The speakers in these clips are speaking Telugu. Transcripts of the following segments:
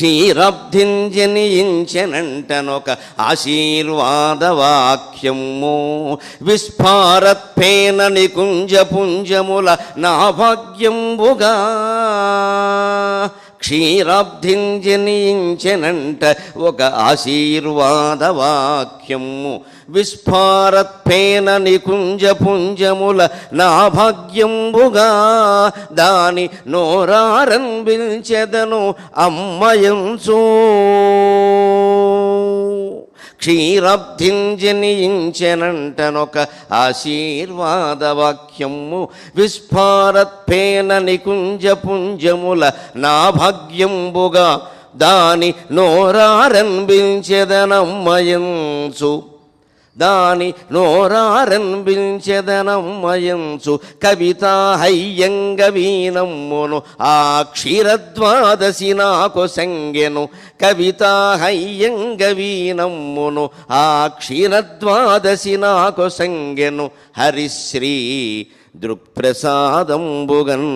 క్షీరబ్ధింజనించెనంటనొక ఆశీర్వాదవాక్యము విస్ఫారత్ఫేన నికుంజ పుంజముల నా భాగ్యంబుగా క్షీరాబ్ధింజనించెనంట ఒక ఆశీర్వాదవాక్యము విస్ఫారత్ఫేన నికుంజ పుంజముల నా భాగ్యంబుగా దాని నోరారంభించెదను అమ్మయంచు క్షీరబ్ధింజనించెనంటనొక ఆశీర్వాదవాక్యము విస్ఫారత్ఫేన నికుంజ పుంజముల నా భాగ్యంబుగా దాని నోరారంభించెదనమ్మయంచు దాని నోరారంభించెదనమ్మయంచు కవితా హయ్యంగ వీనమ్మును ఆ క్షీరద్వాదశి నాకు సంగెను కవితా హయ్యంగ వీనమ్మును ఆ క్షీరద్వాదశి నాకు సంగెను హరిశ్రీ దృక్ప్రసాదంబుగన్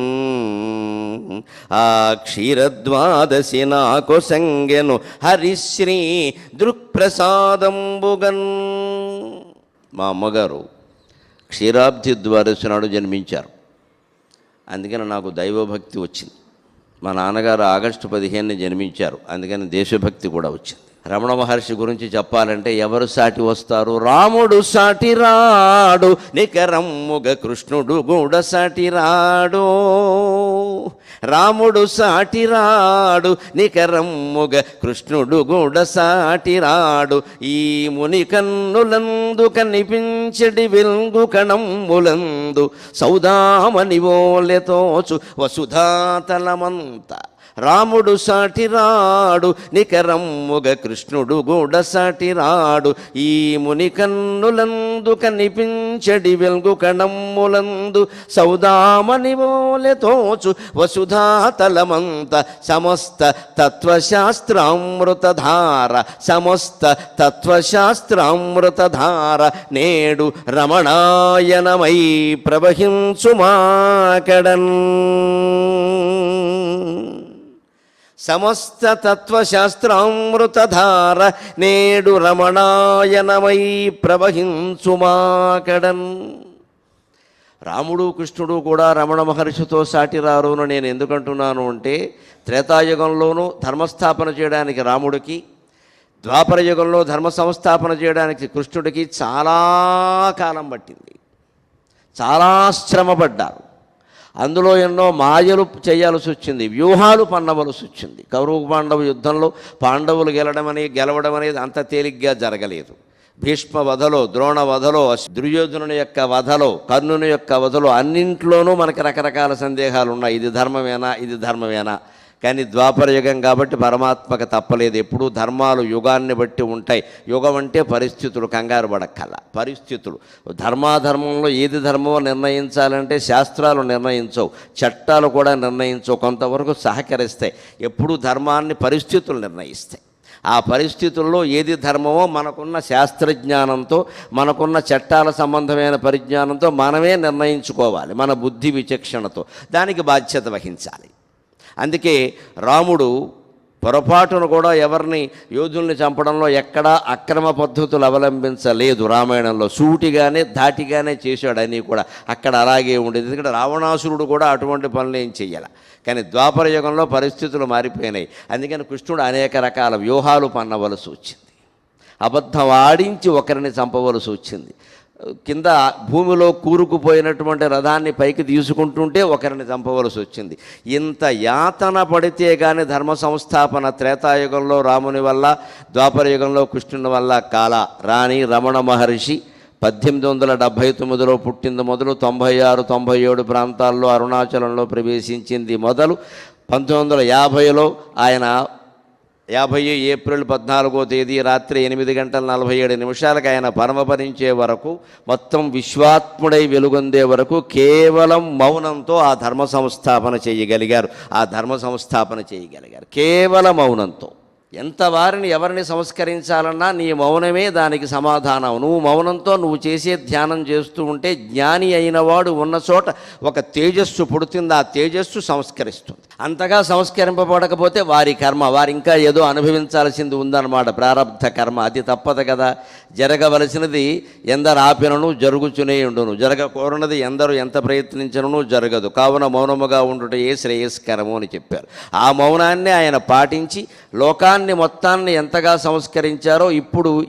ఆ క్షీరద్వాదశి నాకు సంగెను హరిశ్రీ దృక్ప్రసాదంబుగన్. మా అమ్మగారు క్షీరాబ్ది ద్వాదశి నాడు జన్మించారు. అందుకని నాకు దైవభక్తి వచ్చింది. మా నాన్నగారు ఆగస్టు 15 జన్మించారు. అందుకని దేశభక్తి కూడా వచ్చింది. రమణ మహర్షి గురించి చెప్పాలంటే ఎవరు సాటి వస్తారు? రాముడు సాటి రాడు, నికరమ్ముగ కృష్ణుడు కూడా సాటి రాడు. రాముడు సాటి రాడు, నికరమ్ముగ కృష్ణుడు కూడా సాటి రాడు. ఈ ముని కన్నులందు కనిపించడి వెలుగు కణమ్ములందు సౌదామని ఓలెతోచు వసుధాతలమంత రాముడు సాటి రాడు, నికరమ్ముగ కృష్ణుడు కూడా సాటి రాడు. ఈ ముని కన్నులందు కనిపించడి వెలుగు కణమ్ములందు సౌదామని ఓలెతోచు వసుధాతలమంత సమస్త తత్వశాస్త్రామృతధార సమస్త తత్వశాస్త్రామృతధార నేడు రమణాయనమై ప్రవహించుమాకడన్. సమస్త తత్వశాస్త్రామృతధార నేడు రమణాయనమై ప్రవహించుమాకడన్. రాముడు కృష్ణుడు కూడా రమణ మహర్షితో సాటిరారు అని నేను ఎందుకంటున్నాను అంటే, త్రేతాయుగంలోనూ ధర్మస్థాపన చేయడానికి రాముడికి, ద్వాపర యుగంలో ధర్మ సంస్థాపన చేయడానికి కృష్ణుడికి చాలా కాలం పట్టింది. చాలా శ్రమపడ్డారు. అందులో ఎన్నో మాయలు చేయాల్సి వచ్చింది, వ్యూహాలు పన్నవలసి వచ్చింది. కౌరవ పాండవ యుద్ధంలో పాండవులు గెలవడం అనేది అంత తేలిగ్గా జరగలేదు. భీష్మ వధలో, ద్రోణ వధలో, దుర్యోధనుని యొక్క వధలో, కర్ణుని యొక్క వధలో అన్నింట్లోనూ మనకి రకరకాల సందేహాలు ఉన్నాయి. ఇది ధర్మమేనా, ఇది ధర్మమేనా? కానీ ద్వాపర యుగం కాబట్టి పరమాత్మకు తప్పలేదు. ఎప్పుడూ ధర్మాలు యుగాన్ని బట్టి ఉంటాయి. యుగం అంటే పరిస్థితులు, కంగారు పడక్కల పరిస్థితులు. ధర్మాధర్మంలో ఏది ధర్మమో నిర్ణయించాలంటే శాస్త్రాలు నిర్ణయించవు, చట్టాలు కూడా నిర్ణయించవు, కొంతవరకు సహకరిస్తాయి. ఎప్పుడూ ధర్మాన్ని పరిస్థితులు నిర్ణయిస్తాయి. ఆ పరిస్థితుల్లో ఏది ధర్మమో మనకున్న శాస్త్రజ్ఞానంతో, మనకున్న చట్టాల సంబంధమైన పరిజ్ఞానంతో మనమే నిర్ణయించుకోవాలి, మన బుద్ధి విచక్షణతో. దానికి బాధ్యత వహించాలి. అందుకే రాముడు పొరపాటును కూడా ఎవరిని యోధుల్ని చంపడంలో ఎక్కడా అక్రమ పద్ధతులు అవలంబించలేదు. రామాయణంలో సూటిగానే ధాటిగానే చేశాడు. అని కూడా అక్కడ అలాగే ఉండేది. ఎందుకంటే రావణాసురుడు కూడా అటువంటి పనులు ఏం చెయ్యాలి. కానీ ద్వాపర యుగంలో పరిస్థితులు మారిపోయినాయి. అందుకని కృష్ణుడు అనేక రకాల వ్యూహాలు పన్నవలసి వచ్చింది. అబద్ధం ఆడించి ఒకరిని చంపవలసి వచ్చింది. కింద భూమిలో కూరుకుపోయినటువంటి రథాన్ని పైకి తీసుకుంటుంటే ఒకరిని చంపవలసి వచ్చింది. ఇంత యాతన పడితే కానీ ధర్మ సంస్థాపన త్రేతాయుగంలో రాముని వల్ల, ద్వాపర యుగంలో కృష్ణుని వల్ల రాణి రమణ మహర్షి 1879లో పుట్టింది మొదలు 96, 97 ప్రాంతాల్లో అరుణాచలంలో ప్రవేశించింది మొదలు 1950లో ఆయన 50 ఏప్రిల్ 14వ తేదీ రాత్రి 8:47 ఆయన పరమపరించే వరకు, మొత్తం విశ్వాత్ముడై వెలుగొందే వరకు కేవలం మౌనంతో ఆ ధర్మ సంస్థాపన చేయగలిగారు. కేవలం మౌనంతో. ఎంత వారిని ఎవరిని సంస్కరించాలన్నా నీ మౌనమే దానికి సమాధానం. నువ్వు మౌనంతో నువ్వు చేసే ధ్యానం చేస్తూ ఉంటే జ్ఞాని అయిన వాడు ఉన్న చోట ఒక తేజస్సు పుడుతుంది. ఆ తేజస్సు సంస్కరిస్తుంది. అంతగా సంస్కరింపబడకపోతే వారి కర్మ, వారు ఇంకా ఏదో అనుభవించాల్సింది ఉందన్నమాట, ప్రారబ్ధ కర్మ. అది తప్పదు కదా. జరగవలసినది ఎందరు ఆపినను జరుగుచునే ఉండును, జరగకూడనది ఎందరు ఎంత ప్రయత్నించను జరగదు. కావున మౌనముగా ఉండుట ఏ శ్రేయస్కరము అని చెప్పారు. ఆ మౌనాన్ని ఆయన పాటించి లోకాన్ని మొత్తాన్ని ఎంతగా సంస్కరించారో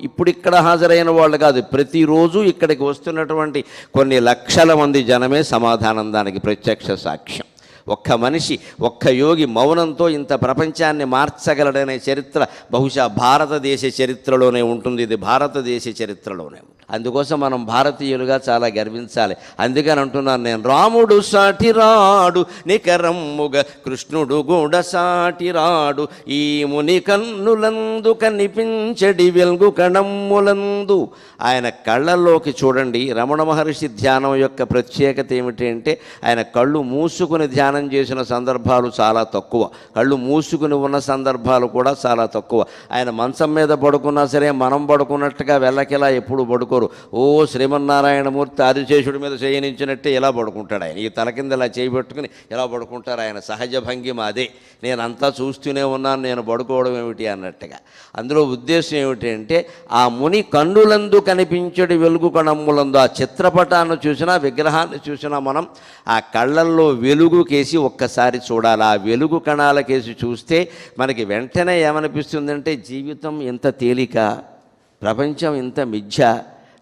ఇప్పుడిక్కడ హాజరైన వాళ్ళు కాదు, ప్రతిరోజు ఇక్కడికి వస్తున్నటువంటి కొన్ని లక్షల మంది జనమే సమాధానం దానికి ప్రత్యక్ష సాక్ష్యం. ఒక్క మనిషి, ఒక్క యోగి మౌనంతో ఇంత ప్రపంచాన్ని మార్చగలడనే చరిత్ర బహుశా భారతదేశ చరిత్రలోనే ఉంటుంది. ఇది భారతదేశ చరిత్రలోనే ఉంటుంది. అందుకోసం మనం భారతీయులుగా చాలా గర్వించాలి. అందుకని అంటున్నాను నేను, రాముడు సాటి రాడు నికరమ్ముగా కృష్ణుడు కూడా సాటి రాడు, ఈ ముని కన్నులందు కనిపించడి వెలుగు కణమ్ములందు. ఆయన కళ్ళల్లోకి చూడండి. రమణ మహర్షి ధ్యానం యొక్క ప్రత్యేకత ఏమిటి అంటే ఆయన కళ్ళు మూసుకుని ధ్యానం చేసిన సందర్భాలు చాలా తక్కువ, కళ్ళు మూసుకుని ఉన్న సందర్భాలు కూడా చాలా తక్కువ. ఆయన మంచం మీద పడుకున్నా సరే మనం పడుకున్నట్టుగా వెళ్ళకిలా ఎప్పుడు పడుకోరు. ఓ శ్రీమన్నారాయణమూర్తి ఆదిశేషుడి మీద చేయనించినట్టే ఇలా పడుకుంటాడు ఆయన. ఈ తల కింద ఇలా చేయబెట్టుకుని ఎలా పడుకుంటారు ఆయన సహజ భంగిమ అదే. నేనంతా చూస్తూనే ఉన్నాను, నేను పడుకోవడం ఏమిటి అన్నట్టుగా. అందులో ఉద్దేశం ఏమిటి అంటే ఆ ముని కన్నులందు కనిపించడి వెలుగు కణమ్ములందు. ఆ చిత్రపటాన్ని చూసినా విగ్రహాన్ని చూసినా మనం ఆ కళ్ళల్లో వెలుగు కేసి ఒక్కసారి చూడాలి. ఆ వెలుగు కణాల కేసి చూస్తే మనకి వెంటనే ఏమనిపిస్తుందంటే జీవితం ఎంత తేలిక, ప్రపంచం ఇంత మిథ్య,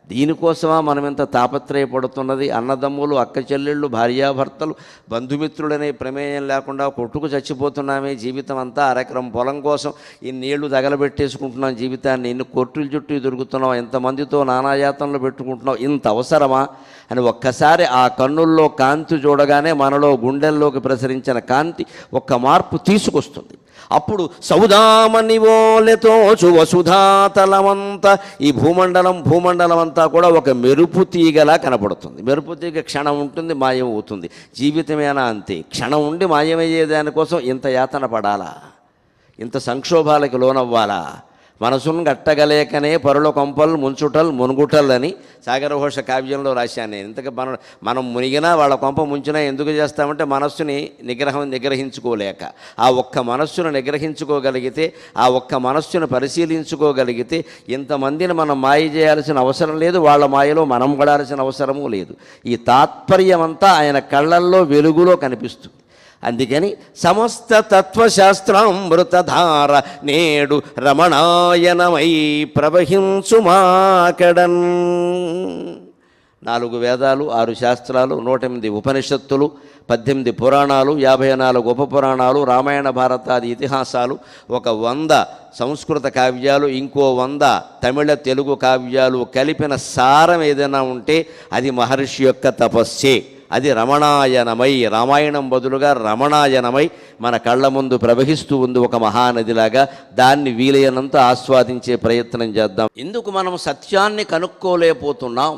దీనికోసమా మనం ఎంత తాపత్రయపడుతున్నది. అన్నదమ్ములు, అక్క చెల్లెళ్ళు, భార్యాభర్తలు, బంధుమిత్రులనే ప్రమేయం లేకుండా కొట్టుకు చచ్చిపోతున్నామే. జీవితం అంతా అరెకరం పొలం కోసం ఇన్నేళ్లు తగలబెట్టేసుకుంటున్నాం జీవితాన్ని. ఇన్ని కోర్టుల చుట్టూ దొరుకుతున్నాం, ఎంతమందితో నానాయాతనలు పెట్టుకుంటున్నాం. ఇంత అవసరమా అని ఒక్కసారి ఆ కన్నుల్లో కాంతి చూడగానే మనలో గుండెల్లోకి ప్రసరించిన కాంతి ఒక్క మార్పు తీసుకొస్తుంది. అప్పుడు సౌదామనివోలెతో వసుధాతలమంతా, ఈ భూమండలం అంతా కూడా ఒక మెరుపు తీగలా కనపడుతుంది. మెరుపు తీగ క్షణం ఉంటుంది, మాయం అవుతుంది. జీవితమేనా అంతే. క్షణం ఉండి మాయమయ్యే దానికోసం ఇంత యాతన పడాలా, ఇంత సంక్షోభాలకు లోనవ్వాలా? మనసును గట్టగలేకనే పరుల కొంపలు ముంచుటల్ మునుగుటల్ అని సాగరఘోష కావ్యంలో రాశాను నేను. ఇంతగా మనం మునిగినా వాళ్ళ కొంప ముంచినా ఎందుకు చేస్తామంటే మనస్సుని నిగ్రహించుకోలేక. ఆ ఒక్క మనస్సును నిగ్రహించుకోగలిగితే, ఆ ఒక్క మనస్సును పరిశీలించుకోగలిగితే ఇంతమందిని మనం మాయ చేయాల్సిన అవసరం లేదు, వాళ్ళ మాయలో మనం పడాల్సిన అవసరమూ లేదు. ఈ తాత్పర్యమంతా ఆయన కళ్ళల్లో వెలుగులో కనిపిస్తుంది. అందుకని సమస్త తత్వశాస్త్రామృతధార నేడు రమణాయనమై ప్రవహించుమాకడన్. 4 వేదాలు, 6 శాస్త్రాలు, 108 ఉపనిషత్తులు, 18 పురాణాలు, 54 ఉపపురాణాలు, రామాయణ భారతాది ఇతిహాసాలు, ఒక 100 సంస్కృత కావ్యాలు, ఇంకో 100 తమిళ తెలుగు కావ్యాలు కలిపిన సారం ఏదైనా ఉంటే అది మహర్షి యొక్క తపస్సే. అది రమణాయనమై, రామాయణం బదులుగా రమణాయనమై మన కళ్ళ ముందు ప్రవహిస్తూ ఉంది ఒక మహానదిలాగా. దాన్ని వీలైనంత ఆస్వాదించే ప్రయత్నం చేద్దాం. ఎందుకు మనం సత్యాన్ని కనుక్కోలేకపోతున్నాం?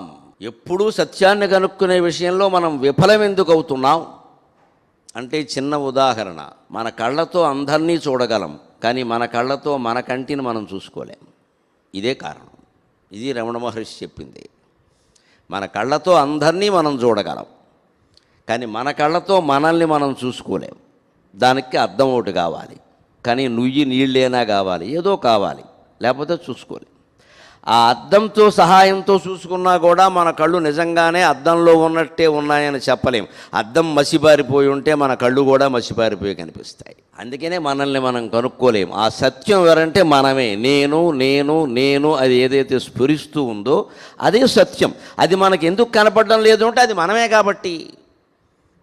ఎప్పుడూ సత్యాన్ని కనుక్కునే విషయంలో మనం విఫలం ఎందుకు అవుతున్నాం అంటే చిన్న ఉదాహరణ. మన కళ్ళతో అందరినీ చూడగలం, కానీ మన కళ్ళతో మన కంటిని మనం చూసుకోలేం. ఇదే కారణం. ఇది రమణ మహర్షి చెప్పింది. మన కళ్ళతో అందరినీ మనం చూడగలం, కానీ మన కళ్ళతో మనల్ని మనం చూసుకోలేం. దానికి అద్దం ఒకటి కావాలి, కానీ నీళ్ళైనా కావాలి, ఏదో కావాలి, లేకపోతే చూసుకోలేం. ఆ అద్దంతో సహాయంతో చూసుకున్నా కూడా మన కళ్ళు నిజంగానే అద్దంలో ఉన్నట్టే ఉన్నాయని చెప్పలేం. అద్దం మసిబారిపోయి ఉంటే మన కళ్ళు కూడా మసిబారిపోయి కనిపిస్తాయి. అందుకనే మనల్ని మనం కనుక్కోలేం. ఆ సత్యం ఎవరంటే మనమే. నేను నేను నేను అది ఏదైతే స్ఫురిస్తూ ఉందో అదే సత్యం. అది మనకి ఎందుకు కనపడడం లేదు అంటే అది మనమే కాబట్టి.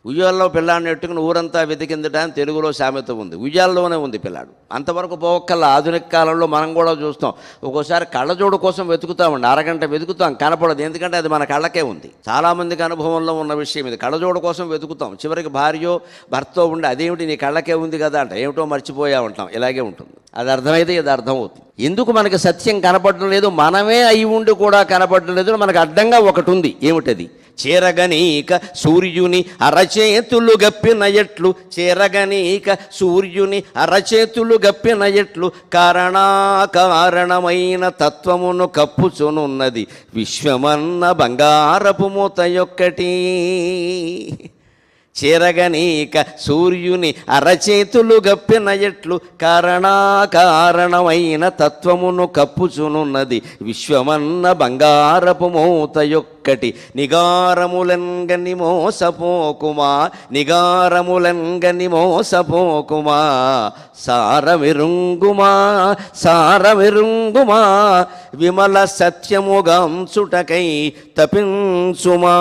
ఉయ్యాల్లో పిల్లాడిని ఎట్టుకుని ఊరంతా వెతికిందట అని తెలుగులో సామెత ఉంది. ఉయ్యాల్లోనే ఉంది పిల్లాడు. అంతవరకు పోవక్కల్లా ఆధునిక కాలంలో మనం కూడా చూస్తాం. ఒక్కోసారి కళ్ళజోడు కోసం వెతుకుతామండి, అరగంట వెతుకుతాం, కనపడదు. ఎందుకంటే అది మన కళ్ళకే ఉంది. చాలామందికి అనుభవంలో ఉన్న విషయం ఇది. కళ్ళజోడు కోసం వెతుకుతాం, చివరికి భార్యో భర్తో ఉండి అదేమిటి నీ కళ్ళకే ఉంది కదా అంట, ఏమిటో మర్చిపోయా ఉంటాం. ఇలాగే ఉంటుంది. అది అర్థమైతే ఇది అర్థమవుతుంది. ఎందుకు మనకి సత్యం కనపడడం లేదు? మనమే అయి ఉండి కూడా కనపడడం లేదు. మనకు అడ్డంగా ఒకటి ఉంది. ఏమిటది? చేరగనీక సూర్యుని అరచేతిలోన అరచేతులు గప్పిన ఎట్లు చేరగనీక సూర్యుని అరచేతులు గప్పిన ఎట్లు కారణమైన తత్వమును కప్పుచునున్నది విశ్వమన్న బంగారపు మూత యొక్కటి. చేరగనీక సూర్యుని అరచేతులు గప్పిన ఎట్లు కారణమైన తత్వమును కప్పుచునున్నది విశ్వమన్న బంగారపు మూత యొక్కటి. నిగారములంగని మోసపోకుమా నిగారములంగని మోసపోకుమా సారమిరుంగుమా విమల సత్యముగాంచుటకై తపించుమా.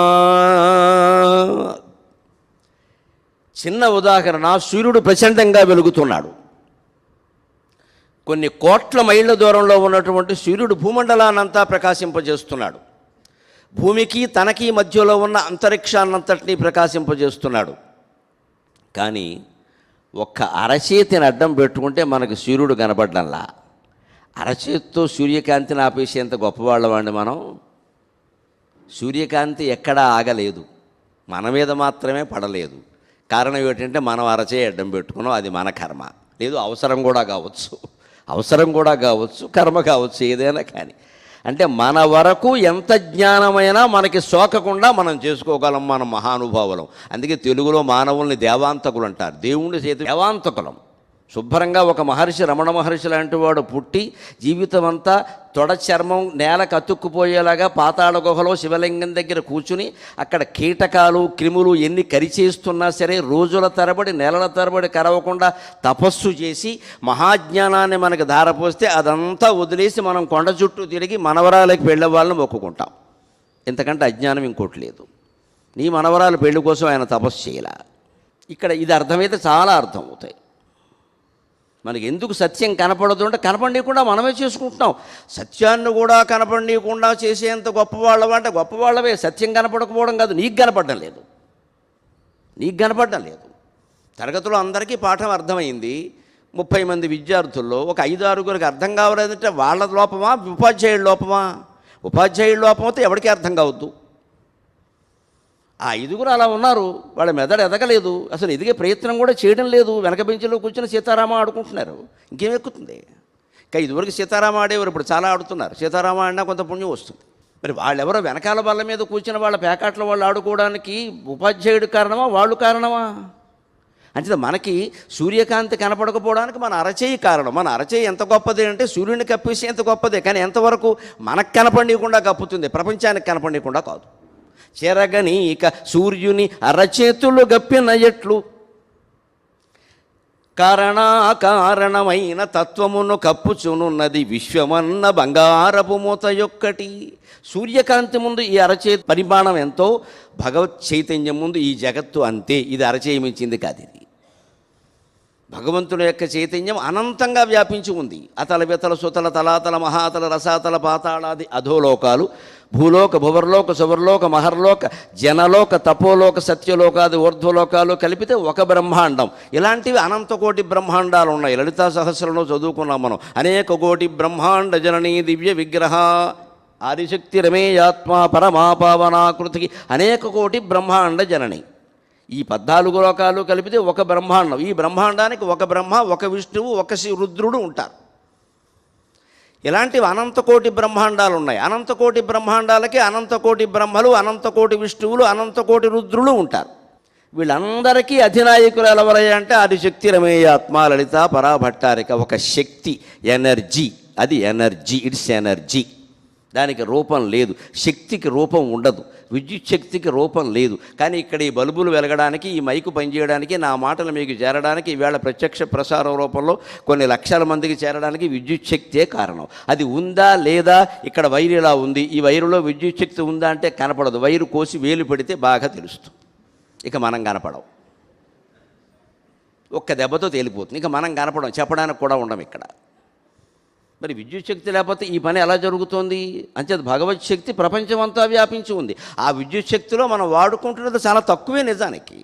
చిన్న ఉదాహరణ, సూర్యుడు ప్రచండంగా వెలుగుతున్నాడు. కొన్ని కోట్ల మైళ్ళ దూరంలో ఉన్నటువంటి సూర్యుడు భూమండలాన్నంతా ప్రకాశింపజేస్తున్నాడు. భూమికి తనకి మధ్యలో ఉన్న అంతరిక్షాన్నంతటినీ ప్రకాశింపజేస్తున్నాడు. కానీ ఒక్క అరచేతిని అడ్డం పెట్టుకుంటే మనకు సూర్యుడు కనబడ్డంలా. అరచేతితో సూర్యకాంతిని ఆపేసేంత గొప్పవాళ్ళమండి మనం. సూర్యకాంతి ఎక్కడా ఆగలేదు, మన మీద మాత్రమే పడలేదు. కారణం ఏమిటంటే మనం అరచేయి అడ్డం పెట్టుకున్నాం. అది మన కర్మ, లేదు అవసరం కూడా కావచ్చు, కర్మ కావచ్చు, ఏదైనా కానీ. అంటే మన వరకు ఎంత జ్ఞానమైనా మనకి సోకకుండా మనం చేసుకోగలం, మనం మహానుభావులం. అందుకే తెలుగులో మానవుల్ని దేవాంతకులు అంటారు. దేవుని చేతి దేవాంతకులం. శుభ్రంగా ఒక మహర్షి, రమణ మహర్షి లాంటి వాడు పుట్టి జీవితం అంతా తొడ చర్మం నేలకు అతుక్కుపోయేలాగా పాతాళ గుహలో శివలింగం దగ్గర కూర్చుని అక్కడ కీటకాలు క్రిములు ఎన్ని కరిచేస్తున్నా సరే రోజుల తరబడి నెలల తరబడి కరవకుండా తపస్సు చేసి మహాజ్ఞానాన్ని మనకు ధారపోస్తే అదంతా వదిలేసి మనం కొండ చుట్టూ తిరిగి మనవరాలకి వెళ్ళే వాళ్ళని మొక్కుకుంటాం. ఇంతకంటే అజ్ఞానం ఇంకోటి లేదు. నీ మనవరాలు పెళ్లి కోసం ఆయన తపస్సు చేయలే. ఇక్కడ ఇది అర్థమైతే చాలా అర్థం అవుతాయి. మనకి ఎందుకు సత్యం కనపడదు అంటే కనపడనీయకుండా మనమే చేసుకుంటున్నాం. సత్యాన్ని కూడా కనపడనీయకుండా చేసేంత గొప్పవాళ్ళమంటే గొప్పవాళ్ళవే. సత్యం కనపడకపోవడం కాదు, నీకు కనపడడం లేదు. తరగతిలో అందరికీ పాఠం అర్థమైంది. 30 మంది విద్యార్థుల్లో ఒక 5-6గురికి అర్థం కావలేదంటే వాళ్ళ లోపమా, ఉపాధ్యాయుల లోపమా? ఉపాధ్యాయుల లోపం అయితే ఎవరికీ అర్థం కావద్దు. ఆ 5గురు అలా ఉన్నారు, వాళ్ళ మెదడు ఎదగలేదు, అసలు ఎదిగే ప్రయత్నం కూడా చేయడం లేదు. వెనక బెంచ్లో కూర్చొని సీతారామ ఆడుకుంటున్నారు. ఇంకేం ఎక్కుతుంది? ఇంకా ఇదివరకు సీతారామ ఆడేవారు, ఇప్పుడు చాలా ఆడుతున్నారు. సీతారామ ఆడినా కొంత పుణ్యం వస్తుంది. మరి వాళ్ళెవరో వెనకాల బల్ల మీద కూర్చుని వాళ్ళ ప్యాకెట్ల వాళ్ళు ఆడుకోవడానికి ఉపాధ్యాయుడు కారణమా, వాళ్ళు కారణమా? అంటే మనకి సూర్యకాంతి కనపడకపోవడానికి మన అరచేయి కారణం. మన అరచేయి ఎంత గొప్పది అంటే సూర్యుని కప్పేసి ఎంత గొప్పదే, కానీ ఎంతవరకు మనకు కనపడనీయకుండా కప్పుతుంది, ప్రపంచానికి కనపడనీయకుండా కాదు. చెరగనీక సూర్యుని అరచేతులు గప్పిన ఎట్లు కారణమైన తత్వమును కప్పుచునున్నది విశ్వమన్న బంగారపు మూత యొక్కటి. సూర్యకాంతి ముందు ఈ అరచేతి పరిమాణం ఎంతో, భగవత్ చైతన్యం ముందు ఈ జగత్తు అంతే. ఇది అరచేయి మించింది కాదు. ఇది భగవంతుని యొక్క చైతన్యం అనంతంగా వ్యాపించి ఉంది. అతల వితల సుతల తలాతల మహాతల రసాతల పాతాళాది అధోలోకాలు, భూలోక భువర్లోక సువర్లోక మహర్లోక జనలోక తపోలోక సత్యలోకాది ఊర్ధ్వలోకాలు కలిపితే ఒక బ్రహ్మాండం. ఇలాంటివి అనంతకోటి బ్రహ్మాండాలు ఉన్నాయి. లలితా సహస్రంలో చదువుకున్నాం మనం. అనేక కోటి బ్రహ్మాండ జననీ దివ్య విగ్రహ ఆదిశక్తి రమేయాత్మ పరమాపావనాకృతికి అనేక కోటి బ్రహ్మాండ జనని. ఈ 14 లోకాలు కలిపితే ఒక బ్రహ్మాండం. ఈ బ్రహ్మాండానికి ఒక బ్రహ్మ, ఒక విష్ణువు, ఒక రుద్రుడు ఉంటారు. ఇలాంటివి అనంతకోటి బ్రహ్మాండాలు ఉన్నాయి. అనంతకోటి బ్రహ్మాండాలకి అనంతకోటి బ్రహ్మలు, అనంతకోటి విష్ణువులు, అనంతకోటి రుద్రులు ఉంటారు. వీళ్ళందరికీ అధినాయకులు ఎవరయ్యా అంటే ఆదిశక్తి రమేయాత్మ లలిత పరాభట్టారిక. ఒక శక్తి, ఎనర్జీ. అది ఎనర్జీ, ఇట్స్ ఎనర్జీ. దానికి రూపం లేదు. శక్తికి రూపం ఉండదు, విద్యుత్ శక్తికి రూపం లేదు. కానీ ఇక్కడ ఈ బల్బులు వెలగడానికి, ఈ మైకు పనిచేయడానికి, నా మాటలు మీకు చేరడానికి, ఈవేళ ప్రత్యక్ష ప్రసారం రూపంలో కొన్ని లక్షల మందికి చేరడానికి విద్యుత్ శక్తే కారణం. అది ఉందా లేదా? ఇక్కడ వైరు ఇలా ఉంది, ఈ వైరులో విద్యుత్ శక్తి ఉందా అంటే కనపడదు. వైరు కోసి వేలు పెడితే బాగా తెలుస్తుంది. ఇక మనం కనపడం, ఒక్క దెబ్బతో తేలిపోతుంది. ఇక మనం కనపడం, చెప్పడానికి కూడా ఉండం ఇక్కడ. మరి విద్యుత్ శక్తి లేకపోతే ఈ పని ఎలా జరుగుతోంది? అంచేత భగవత్ శక్తి ప్రపంచమంతా వ్యాపించి ఉంది. ఆ విద్యుత్ శక్తిలో మనం వాడుకుంటున్నది చాలా తక్కువే నిజానికి.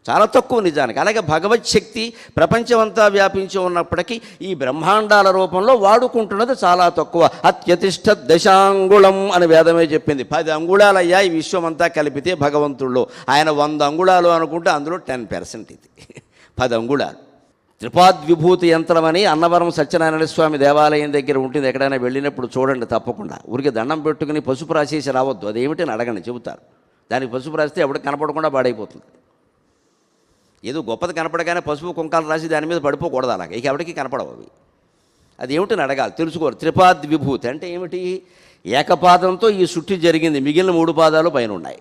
చాలా తక్కువ నిజానికి. అలాగే భగవత్ శక్తి ప్రపంచమంతా వ్యాపించి ఉన్నప్పటికీ ఈ బ్రహ్మాండాల రూపంలో వాడుకుంటున్నది చాలా తక్కువ. అత్యతిష్ట దశాంగుళం అని వేదమే చెప్పింది. 10 అంగుళాలయ్యా ఈ విశ్వమంతా కలిపితే భగవంతుల్లో. ఆయన 100 అంగుళాలు అనుకుంటే అందులో 10% ఇది 10 అంగుళాలు. త్రిపాద్విభూతి యంత్రం అని అన్నవరం సత్యనారాయణ స్వామి దేవాలయం దగ్గర ఉంటుంది. ఎక్కడైనా వెళ్ళినప్పుడు చూడండి తప్పకుండా. ఊరికి దండం పెట్టుకుని పసుపు రాసేసి రావద్దు. అదేమిటని అడగండి, చెబుతారు. దానికి పసుపు రాస్తే ఎవరికి కనపడకుండా పాడైపోతుంది. ఏదో గొప్పది కనపడగానే పసుపు కుంకాలు రాసి దాని మీద పడిపోకూడదు. అలాగే ఇక ఎవరికి కనపడవు అవి. అది ఏమిటని అడగాలి, తెలుసుకోరు. త్రిపాద్విభూతి అంటే ఏమిటి? ఏకపాదంతో ఈ సృష్టి జరిగింది, మిగిలిన 3 పాదాలు పైన ఉన్నాయి.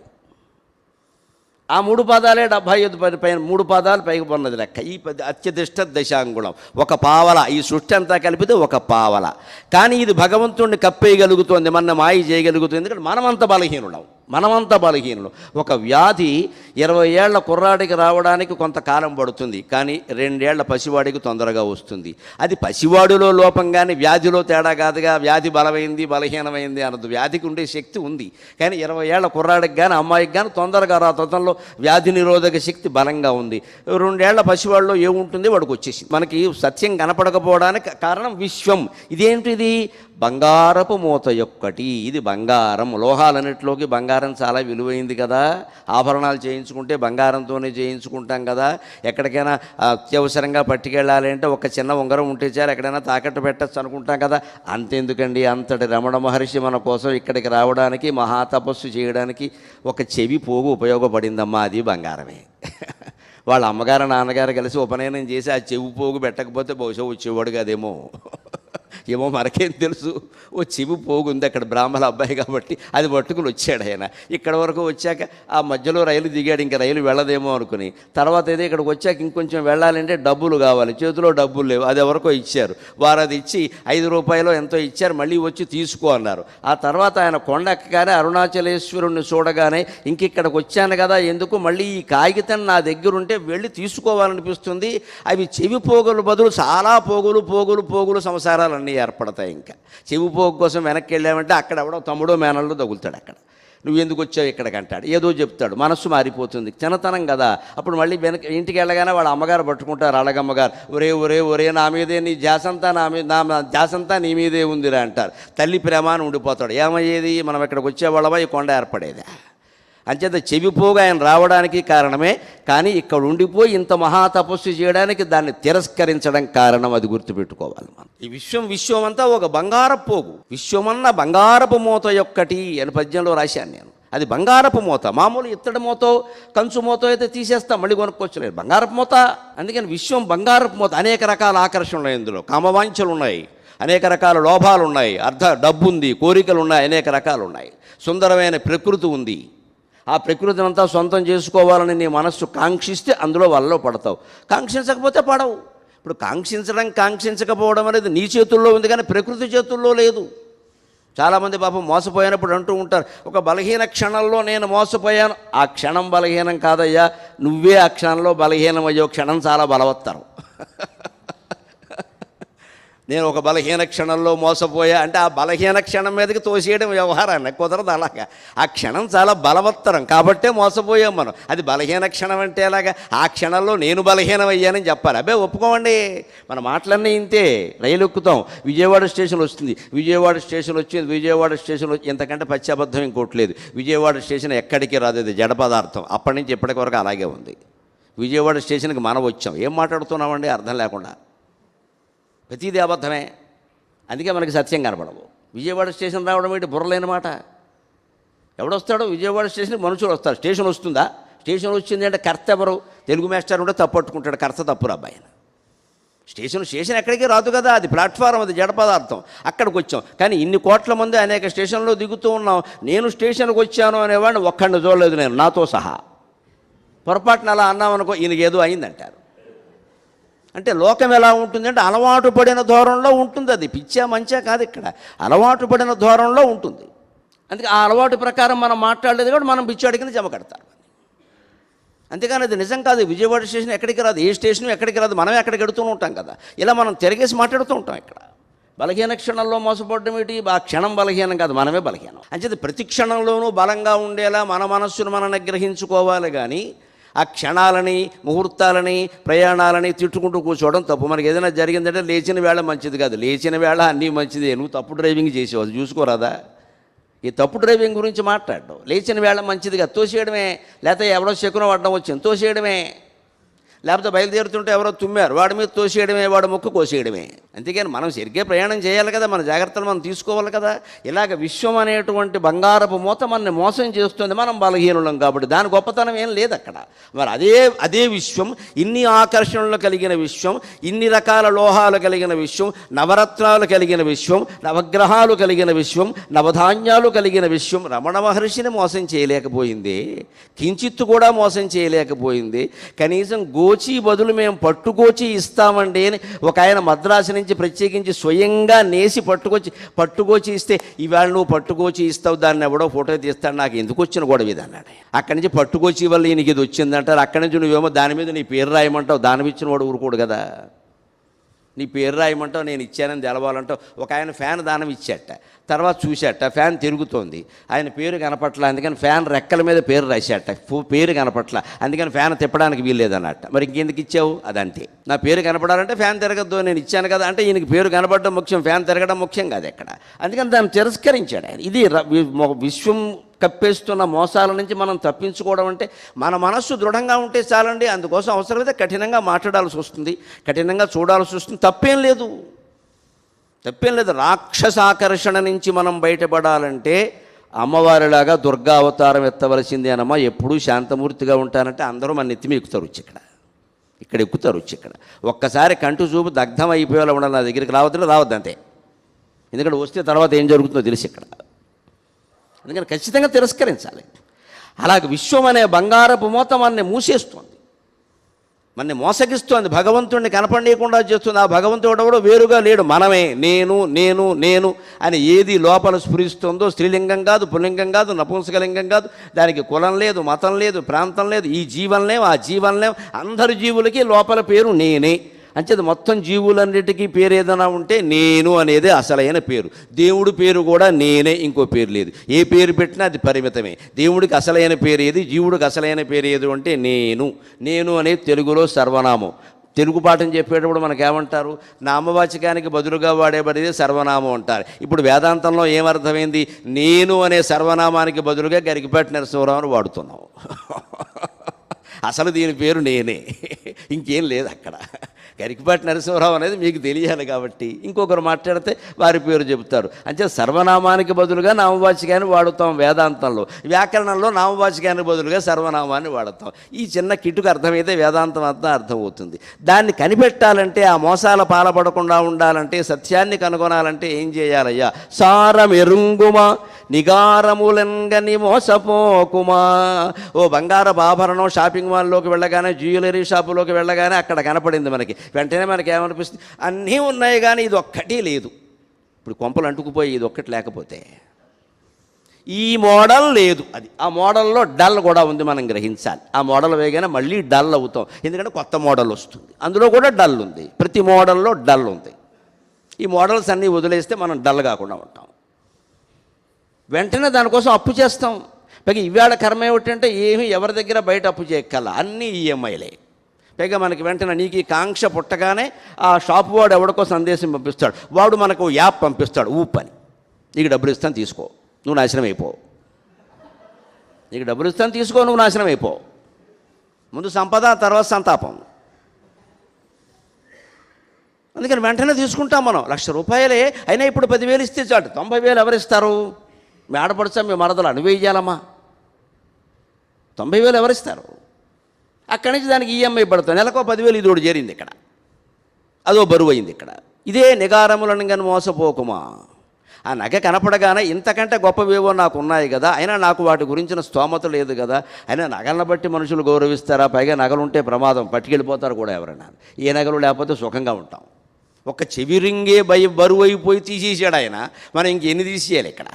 ఆ 3 పాదాలే 75 పైన 3 పాదాలు పైకి ఉన్నది లెక్క. ఈ అత్యధిష్ట దశాంగుళం 1 పావల. ఈ సృష్టి అంతా కలిపితే 1 పావల. కానీ ఇది భగవంతుడిని కప్పేయగలుగుతోంది, మన మాయ చేయగలుగుతుంది. ఎందుకంటే మనమంత బలహీనులు. ఒక వ్యాధి 20 ఏళ్ల కుర్రాడికి రావడానికి కొంతకాలం పడుతుంది, కానీ 2 ఏళ్ల పసివాడికి తొందరగా వస్తుంది. అది పసివాడిలో లోపం కానీ వ్యాధిలో తేడా కాదుగా. వ్యాధి బలహీనమైంది అన్నది. వ్యాధికి ఉండే శక్తి ఉంది, కానీ 20 ఏళ్ల కుర్రాడికి కానీ అమ్మాయికి కానీ తొందరగా తొందరలో వ్యాధి నిరోధక శక్తి బలంగా ఉంది. 2 ఏళ్ల పసివాడిలో ఏముంటుంది, వాడికి వచ్చేసింది. మనకి సత్యం కనపడకపోవడానికి కారణం విశ్వం. ఇదేంటిది? బంగారపు మూత యొక్కటి. ఇది బంగారం. లోహాలన్నిటిలోకి బంగారం చాలా విలువైంది కదా. ఆభరణాలు చేయించుకుంటే బంగారంతోనే చేయించుకుంటాం కదా. ఎక్కడికైనా అత్యవసరంగా పట్టుకెళ్ళాలి అంటే ఒక చిన్న ఉంగరం ఉంటే చాలు, ఎక్కడైనా తాకట్టు పెట్టచ్చు అనుకుంటాం కదా. అంతెందుకండి, అంతటి రమణ మహర్షి మన కోసం ఇక్కడికి రావడానికి, మహాతపస్సు చేయడానికి ఒక చెవి పోగు ఉపయోగపడిందమ్మా. అది బంగారమే. వాళ్ళ అమ్మగారు నాన్నగారు కలిసి ఉపనయనం చేసి ఆ చెవి పోగు పెట్టకపోతే బహుశా వచ్చేవాడు కదేమో. ఏమో మనకేం తెలుసు. ఓ చెవి పోగుంది అక్కడ, బ్రాహ్మణ అబ్బాయి కాబట్టి అది పట్టుకుని వచ్చాడు ఆయన. ఇక్కడ వరకు వచ్చాక ఆ మధ్యలో రైలు దిగాడు, ఇంకా రైలు వెళ్ళదేమో అనుకుని. తర్వాత అయితే ఇక్కడికి వచ్చాక ఇంకొంచెం వెళ్ళాలంటే డబ్బులు కావాలి, చేతిలో డబ్బులు లేవు. అది ఎవరికో ఇచ్చారు. వారు అది ఇచ్చి 5 రూపాయలు ఎంతో ఇచ్చారు, మళ్ళీ వచ్చి తీసుకో అన్నారు. ఆ తర్వాత ఆయన కొండ ఎక్కగానే అరుణాచలేశ్వరుణ్ణి చూడగానే ఇంకిక్కడికి వచ్చాను కదా, ఎందుకు మళ్ళీ ఈ కాగితం నా దగ్గర ఉంటే వెళ్ళి తీసుకోవాలనిపిస్తుంది. అవి చెవి పోగులు బదులు చాలా పోగులు సంసారాలన్నీ ఏర్పడతాయి. ఇంకా చెవి పోగు కోసం వెనక్కి వెళ్ళామంటే అక్కడ ఎవడో తమ్ముడో మేనల్లో తగులుతాడు. అక్కడ నువ్వెందుకు వచ్చావు ఇక్కడికి అంటాడు, ఏదో చెప్తాడు. మనస్సు మారిపోతుంది, చిన్నతనం కదా. అప్పుడు మళ్ళీ ఇంటికి వెళ్ళగానే వాళ్ళ అమ్మగారు పట్టుకుంటారు, అడగమ్మగారు. ఒరే నా మీదే నీ జాసంతా నా జాసంతా నీ మీదే ఉందిరా అంటారు. తల్లి ప్రేమాన్ని ఉండిపోతాడు. ఏమయ్యేది, మనం ఇక్కడికి వచ్చేవాళ్ళమా ఈ కొండ ఏర్పడేది. అంచేత చెవిపోగా ఆయన రావడానికి కారణమే. కానీ ఇక్కడ ఉండిపోయి ఇంత మహాతపస్సు చేయడానికి దాన్ని తిరస్కరించడం కారణం. అది గుర్తుపెట్టుకోవాలి మనం. ఈ విశ్వం అంతా ఒక బంగారపు పోగు. విశ్వమన్న బంగారపు మూత యొక్కటి అని పద్యంలో రాశాను నేను. అది బంగారపు మూత. మామూలు ఇత్తడి మూతో కంచు మూతో అయితే తీసేస్తాం, మళ్ళీ కొనుక్కొచ్చలేదు. బంగారపు మూత. అందుకని విశ్వం బంగారపు మూత. అనేక రకాల ఆకర్షణలు ఉన్నాయి ఇందులో. కామవాంఛలు ఉన్నాయి, అనేక రకాల లోభాలు ఉన్నాయి, డబ్బు ఉంది, కోరికలు ఉన్నాయి, అనేక రకాలు ఉన్నాయి. సుందరమైన ప్రకృతి ఉంది. ఆ ప్రకృతిని అంతా సొంతం చేసుకోవాలని నీ మనస్సు కాంక్షిస్తే అందులో వలలో పడతావు, కాంక్షించకపోతే పడవు. ఇప్పుడు కాంక్షించకపోవడం అనేది నీ చేతుల్లో ఉంది, కానీ ప్రకృతి చేతుల్లో లేదు. చాలామంది పాపం మోసపోయినప్పుడు అంటూ ఉంటారు, ఒక బలహీన క్షణంలో నేను మోసపోయాను. ఆ క్షణం బలహీనం కాదయ్యా, నువ్వే ఆ క్షణంలో బలహీనమయ్యో. క్షణం చాలా బలవత్తరం. నేను ఒక బలహీన క్షణంలో మోసపోయా అంటే ఆ బలహీన క్షణం మీదకి తోసేయడం వ్యవహారాన్ని కుదరదు. అలాగా ఆ క్షణం చాలా బలవత్తరం కాబట్టే మోసపోయాం మనం. అది బలహీన క్షణం అంటే ఎలాగా? ఆ క్షణంలో నేను బలహీనమయ్యానని చెప్పాలి. అబ్బే ఒప్పుకోమండి, మన మాటలన్నీ ఇంతే. రైలు ఎక్కుతాం, విజయవాడ స్టేషన్ వస్తుంది, విజయవాడ స్టేషన్ వచ్చింది, విజయవాడ స్టేషన్ వచ్చి ఇంతకంటే పచ్చి అబద్ధం ఇంకోట్లేదు. విజయవాడ స్టేషన్ ఎక్కడికి రాదు, అది జడ పదార్థం. అప్పటి నుంచి ఇప్పటికి వరకు అలాగే ఉంది. విజయవాడ స్టేషన్కి మనం వచ్చాం, ఏం మాట్లాడుతున్నామండి అర్థం లేకుండా. ప్రతిదీ అబద్ధమే. అందుకే మనకి సత్యం కనపడవు. విజయవాడ స్టేషన్ రావడం ఏంటి బుర్రలేని మాట. ఎవడొస్తాడో విజయవాడ స్టేషన్కి మనుషులు వస్తారు. స్టేషన్ వస్తుందా? స్టేషన్ వచ్చింది అంటే కర్త ఎవరు? తెలుగు మాస్టర్ ఉంటే తప్పట్టుకుంటాడు, కర్త తప్పురు అబ్బాయి. స్టేషన్ ఎక్కడికి రాదు కదా, అది ప్లాట్ఫారం, అది జడ పదార్థం. అక్కడికి వచ్చాం. కానీ ఇన్ని కోట్ల మంది అనేక స్టేషన్లో దిగుతూ ఉన్నాం. నేను స్టేషన్కి వచ్చాను అనేవాడిని ఒక్కడిని చూడలేదు నేను, నాతో సహా. పొరపాటున అలా అన్నామనుకో ఈయనకి ఏదో అయిందంటారు. అంటే లోకం ఎలా ఉంటుందంటే అలవాటు పడిన ధోరణిలో ఉంటుంది. అది పిచ్చా మంచా కాదు, ఇక్కడ అలవాటు పడిన ధోరణిలో ఉంటుంది. అందుకే ఆ అలవాటు ప్రకారం మనం మాట్లాడలేదు కూడా మనం పిచ్చాడి కింద జమ కడతారు. అంతేకాని అది నిజం కాదు. విజయవాడ స్టేషన్ ఎక్కడికి రాదు, ఏ స్టేషన్ ఎక్కడికి రాదు, మనమే ఎక్కడికి ఎడుతూ ఉంటాం కదా. ఇలా మనం తిరగేసి మాట్లాడుతూ ఉంటాం. ఇక్కడ బలహీన క్షణంలో మోసపడడం ఏంటి? ఆ క్షణం బలహీనం కాదు, మనమే బలహీనం. అంచేది ప్రతి క్షణంలోనూ బలంగా ఉండేలా మన మనస్సును మనం నిగ్రహించుకోవాలి. కానీ ఆ క్షణాలని, ముహూర్తాలని, ప్రయాణాలని తిట్టుకుంటూ కూర్చోవడం తప్పు. మనకి ఏదైనా జరిగిందంటే లేచిన వేళ మంచిది కాదు, లేచిన వేళ అన్నీ మంచిదే. నువ్వు తప్పు డ్రైవింగ్ చేసేవు, అది చూసుకోరాదా? ఈ తప్పు డ్రైవింగ్ గురించి మాట్లాడడం. లేచిన వేళ మంచిదిగా తోసేయడమే, లేకపోతే ఎవరో శకునం అడ్డం వచ్చింది తోసేయడమే, లేకపోతే బయలుదేరుతుంటే ఎవరో తుమ్మారు వాడి మీద తోసేయడమే, వాడు ముక్కు కోసేయడమే. అంతేకాని మనం సరిగ్గా ప్రయాణం చేయాలి కదా, మన జాగ్రత్తలు మనం తీసుకోవాలి కదా. ఇలాగ విశ్వం అనేటువంటి బంగారపు మూత మనల్ని మోసం చేస్తుంది, మనం బలహీనులం కాబట్టి. దాని గొప్పతనం ఏం లేదు అక్కడ. మరి అదే విశ్వం, ఇన్ని ఆకర్షణలు కలిగిన విశ్వం, ఇన్ని రకాల లోహాలు కలిగిన విశ్వం, నవరత్నాలు కలిగిన విశ్వం, నవగ్రహాలు కలిగిన విశ్వం, నవధాన్యాలు కలిగిన విశ్వం రమణ మహర్షిని మోసం చేయలేకపోయింది, కించిత్తు కూడా మోసం చేయలేకపోయింది. కనీసం గోచి బదులు మేము పట్టుకోచి ఇస్తామండి అని ఒక ఆయన మద్రాసు నుంచి ప్రత్యేకించి స్వయంగా నేసి పట్టుకోచి ఇస్తే, ఇవాళ నువ్వు పట్టుకోచి ఇస్తావు, దాన్ని ఎవడో ఫోటో తీస్తాడు, నాకు ఎందుకు వచ్చిన గొడవ ఇది అన్నాడు. అక్కడి నుంచి పట్టుకోచి వల్ల ఈయనకి ఇది వచ్చిందంటారు, అక్కడి నుంచి నువ్వేమో దాని మీద నీ పేరు రాయమంటావు, దాని ఇచ్చిన వాడు ఊరుకోడు కదా. నీ పేరు రాయమంటావు, నేను ఇచ్చానని తెలవాలంటావు. ఒక ఆయన ఫ్యాన్ దానం ఇచ్చాట, తర్వాత చూశాట ఫ్యాన్ తిరుగుతోంది, ఆయన పేరు కనపట్ల, అందుకని ఫ్యాన్ రెక్కల మీద పేరు రాశాట, పేరు కనపట్ల, అందుకని ఫ్యాన్ తిప్పడానికి వీల్లేదన్నట్ట. మరి ఇంకెందుకు ఇచ్చావు? అదంతే. నా పేరు కనపడాలంటే ఫ్యాన్ తిరగద్దు, నేను ఇచ్చాను కదా అంటే ఈయనకి పేరు కనపడడం ముఖ్యం, ఫ్యాన్ తిరగడం ముఖ్యం కాదు ఎక్కడ. అందుకని దాన్ని తిరస్కరించాడు ఆయన. ఇది విశ్వం కప్పేస్తున్న మోసాల నుంచి మనం తప్పించుకోవడం అంటే మన మనస్సు దృఢంగా ఉంటే చాలండి. అందుకోసం అవసరమైతే కఠినంగా మాట్లాడాల్సి వస్తుంది, కఠినంగా చూడాల్సి వస్తుంది. తప్పేం లేదు. రాక్షసాకర్షణ నుంచి మనం బయటపడాలంటే అమ్మవారిలాగా దుర్గా అవతారం ఎత్తవలసింది అనమ్మా. ఎప్పుడూ శాంతమూర్తిగా ఉంటానంటే అందరూ మన నెత్తిమి ఎక్కుతారు వచ్చి ఇక్కడ ఎక్కుతారు వచ్చి ఇక్కడ. ఒక్కసారి కంటు చూపు దగ్ధం అయిపోయేలా ఉండాలి. నా దగ్గరికి రావద్దు అంతే. ఎందుకంటే వస్తే తర్వాత ఏం జరుగుతుందో తెలిసి ఇక్కడ. అందుకని ఖచ్చితంగా తిరస్కరించాలి. అలాగే విశ్వం అనే బంగారపు మూత మనని మూసేస్తుంది, మనని మోసగిస్తోంది, భగవంతుడిని కనపడనీయకుండా చేస్తుంది. ఆ భగవంతుడు కూడా వేరుగా లేడు, మనమే నేను నేను నేను అని ఏది లోపల స్ఫురిస్తుందో, స్త్రీలింగం కాదు, పుల్లింగం కాదు, నపుంసకలింగం కాదు, దానికి కులం లేదు, మతం లేదు, ప్రాంతం లేదు, ఈ జీవనలేం ఆ జీవనలేం, అందరి జీవులకి లోపల పేరు నేనే. అంచేది మొత్తం జీవులన్నిటికీ పేరు ఏదైనా ఉంటే నేను అనేది అసలైన పేరు. దేవుడి పేరు కూడా నేనే, ఇంకో పేరు లేదు. ఏ పేరు పెట్టినా అది పరిమితమే. దేవుడికి అసలైన పేరు ఏది, జీవుడికి అసలైన పేరు ఏది అంటే నేను అనేది తెలుగులో సర్వనామం. తెలుగు పాఠం చెప్పేటప్పుడు మనకేమంటారు? నామవాచకానికి బదులుగా వాడేబడితే సర్వనామం అంటారు. ఇప్పుడు వేదాంతంలో ఏమర్థమైంది? నేను అనే సర్వనామానికి బదులుగా గరికపాటి నరసింహరావుని వాడుతున్నాం. అసలు దీని పేరు నేనే, ఇంకేం లేదు అక్కడ. గరికపాటి నరసింహరావు అనేది మీకు తెలియాలి కాబట్టి ఇంకొకరు మాట్లాడితే వారి పేరు చెబుతారు. అంటే సర్వనామానికి బదులుగా నామవాచకాన్ని వాడుతాం వేదాంతంలో. వ్యాకరణంలో నామవాచకానికి బదులుగా సర్వనామాన్ని వాడతాం. ఈ చిన్న కిటుకు అర్థమైతే వేదాంతం అంతా అర్థమవుతుంది. దాన్ని కనిపెట్టాలంటే, ఆ మోసాల పాలపడకుండా ఉండాలంటే, సత్యాన్ని కనుగొనాలంటే ఏం చేయాలయ్యా? సారమెరుంగుమా నిగారములెంగని మోసపోకుమా. ఓ బంగారపు ఆభరణం షాపింగ్ మాల్లోకి వెళ్ళగానే, జ్యువెలరీ షాపులోకి వెళ్ళగానే అక్కడ కనపడింది మనకి. వెంటనే మనకి ఏమనిపిస్తుంది? అన్నీ ఉన్నాయి కానీ ఇది ఒక్కటి లేదు. ఇప్పుడు కొంపలు అంటుకుపోయి ఇది ఒక్కటి లేకపోతే, ఈ మోడల్ లేదు, అది ఆ మోడల్లో డల్ కూడా ఉంది, మనం గ్రహించాలి. ఆ మోడల్ వేయగానే మళ్ళీ డల్ అవుతాం, ఎందుకంటే కొత్త మోడల్ వస్తుంది, అందులో కూడా డల్ ఉంది. ప్రతి మోడల్లో డల్ ఉంది. ఈ మోడల్స్ అన్నీ వదిలేస్తే మనం డల్ కాకుండా ఉంటాం. వెంటనే దానికోసం అప్పు చేస్తాం. పైగా ఇవాళ కర్మ ఏమిటంటే ఏమి ఎవరి దగ్గర బయట అప్పు చేయక్కల, అన్నీ ఈఎంఐలే. పైగా మనకి వెంటనే నీకు ఈ కాంక్ష పుట్టగానే ఆ షాపు వాడు ఎవరికో సందేశం పంపిస్తాడు, వాడు మనకు యాప్ పంపిస్తాడు, ఊపని, నీకు డబ్బులు ఇస్తాను తీసుకో, నువ్వు నాశనం అయిపో. నీకు డబ్బులు ఇస్తాను తీసుకో, నువ్వు నాశనం అయిపో. ముందు సంపద, తర్వాత సంతాపం. అందుకని వెంటనే తీసుకుంటాం మనం. ₹1,00,000 అయినా ఇప్పుడు 10,000 ఇస్తే చాటు. 90,000 ఎవరిస్తారు? మీ ఆడపడుచా, మీ మరదలు నువ్వే ఇయ్యాలమ్మా. 90,000 ఎవరిస్తారు? అక్కడి నుంచి దానికి ఈఎంఐ పడుతుంది, నెలకో 10,000 ఇదోడు చేరింది ఇక్కడ, అదో బరువు అయింది ఇక్కడ. ఇదే నిగారములను కానీ మోసపోకుమా. ఆ నగ కనపడగానే ఇంతకంటే గొప్పవేవో నాకు ఉన్నాయి కదా, అయినా నాకు వాటి గురించిన స్తోమత లేదు కదా, అయినా నగలను బట్టి మనుషులు గౌరవిస్తారా? పైగా నగలు ఉంటే ప్రమాదం, పట్టుకెళ్ళిపోతారు కూడా ఎవరైనా. ఏ నగలు లేకపోతే సుఖంగా ఉంటాం. ఒక చెవిరింగే బరువు అయిపోయి తీసేసాడు ఆయన, మనం ఇంకెన్ని తీసేయాలి ఇక్కడ?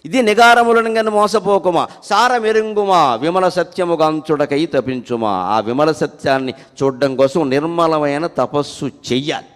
ఇది నిగారములను కానీ మోసపోకుమా. సారమెరుంగుమా విమల సత్యముగాంచుడకై తపించుమా. ఆ విమల సత్యాన్ని చూడడం కోసం నిర్మలమైన తపస్సు చెయ్యాలి.